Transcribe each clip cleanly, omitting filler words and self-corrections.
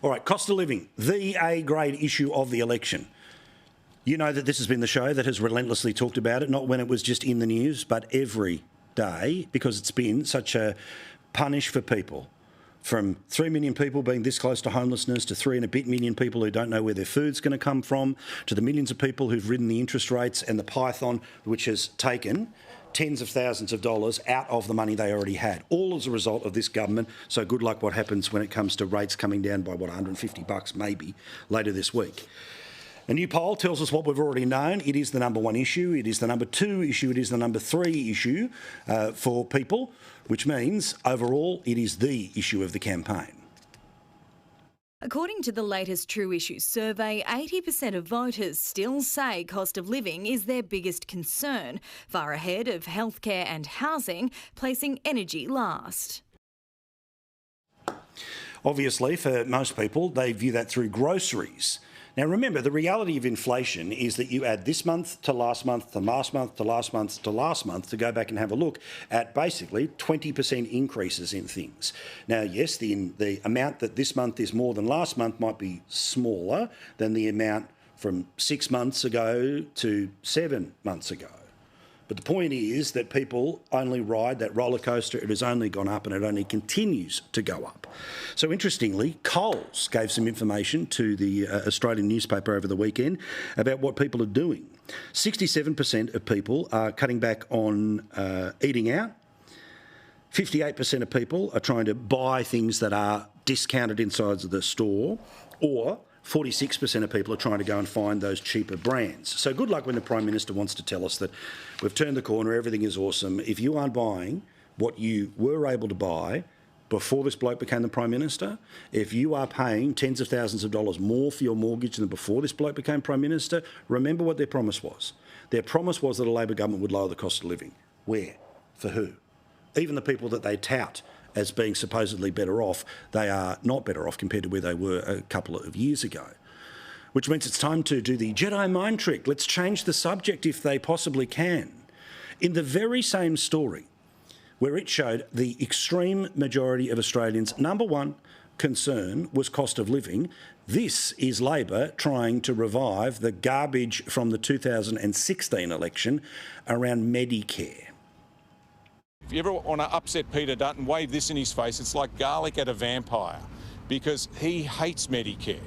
All right, cost of living, the A-grade issue of the election. You know that this has been the show that has relentlessly talked about it, not when it was just in the news, but every day, because it's been such a punish for people. From 3 million people being this close to homelessness to 3 and a bit million people who don't know where their food's going to come from, to the millions of people who've ridden the interest rates and the python, which has taken tens of thousands of dollars out of the money they already had, all as a result of this government. So good luck what happens when it comes to rates coming down by, $150 maybe later this week. A new poll tells us what we've already known. It is the number one issue. It is the number two issue. It is the number three issue for people, which means overall it is the issue of the campaign. According to the latest True Issues survey, 80% of voters still say cost of living is their biggest concern, far ahead of healthcare and housing, placing energy last. Obviously, for most people, they view that through groceries. Now, remember, the reality of inflation is that you add this month to last month to last month to last month to last month to go back and have a look at basically 20% increases in things. Now, yes, the amount that this month is more than last month might be smaller than the amount from 6 months ago to 7 months ago. But the point is that people only ride that roller coaster. It has only gone up and it only continues to go up. So interestingly, Coles gave some information to the Australian newspaper over the weekend about what people are doing. 67% of people are cutting back on eating out. 58% of people are trying to buy things that are discounted inside of the store, or 46% of people are trying to go and find those cheaper brands. So good luck when the Prime Minister wants to tell us that we've turned the corner, everything is awesome. If you aren't buying what you were able to buy before this bloke became the Prime Minister, if you are paying tens of thousands of dollars more for your mortgage than before this bloke became Prime Minister, remember what their promise was. Their promise was that a Labor government would lower the cost of living. Where? For who? Even the people that they tout as being supposedly better off, they are not better off compared to where they were a couple of years ago. Which means it's time to do the Jedi mind trick. Let's change the subject if they possibly can. In the very same story, where it showed the extreme majority of Australians' number one concern was cost of living, this is Labor trying to revive the garbage from the 2016 election around Medicare. If you ever want to upset Peter Dutton, wave this in his face. It's like garlic at a vampire, because he hates Medicare.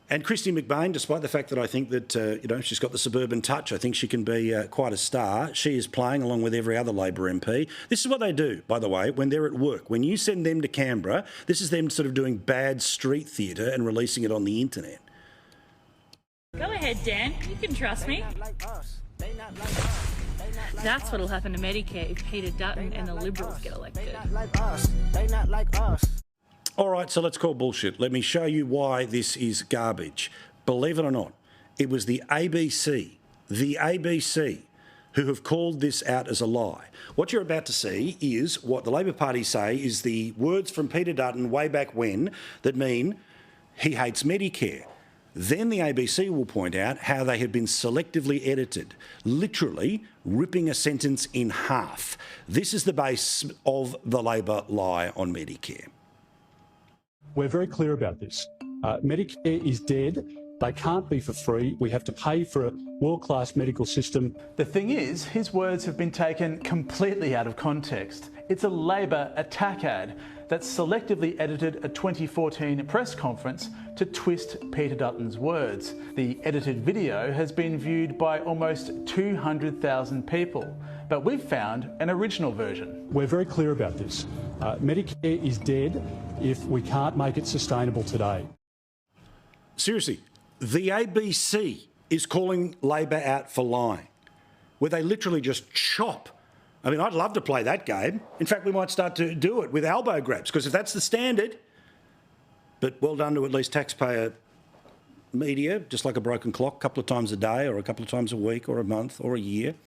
And Christy McBain, despite the fact that I think that she's got the suburban touch, I think she can be quite a star. She is playing along with every other Labor MP. This is what they do, by the way, when they're at work. When you send them to Canberra, this is them sort of doing bad street theatre and releasing it on the internet. Go ahead, Dan. You can trust me. That's what'll happen to Medicare if Peter Dutton and the Liberals get elected. All right, so let's call bullshit. Let me show you why this is garbage. Believe it or not, it was the ABC, who have called this out as a lie. What you're about to see is what the Labor Party say is the words from Peter Dutton way back when that mean he hates Medicare. Then the ABC will point out how they have been selectively edited, literally ripping a sentence in half. This is the base of the Labor lie on Medicare. We're very clear about this. Medicare is dead. They can't be for free. We have to pay for a world-class medical system. The thing is, his words have been taken completely out of context. It's a Labor attack ad that selectively edited a 2014 press conference to twist Peter Dutton's words. The edited video has been viewed by almost 200,000 people, but we've found an original version. We're very clear about this. Medicare is dead if we can't make it sustainable today. Seriously, the ABC is calling Labor out for lying, where they literally just chop. I mean, I'd love to play that game. In fact, we might start to do it with elbow grabs, because if that's the standard, but well done to at least taxpayer media, just like a broken clock, a couple of times a day or a couple of times a week or a month or a year.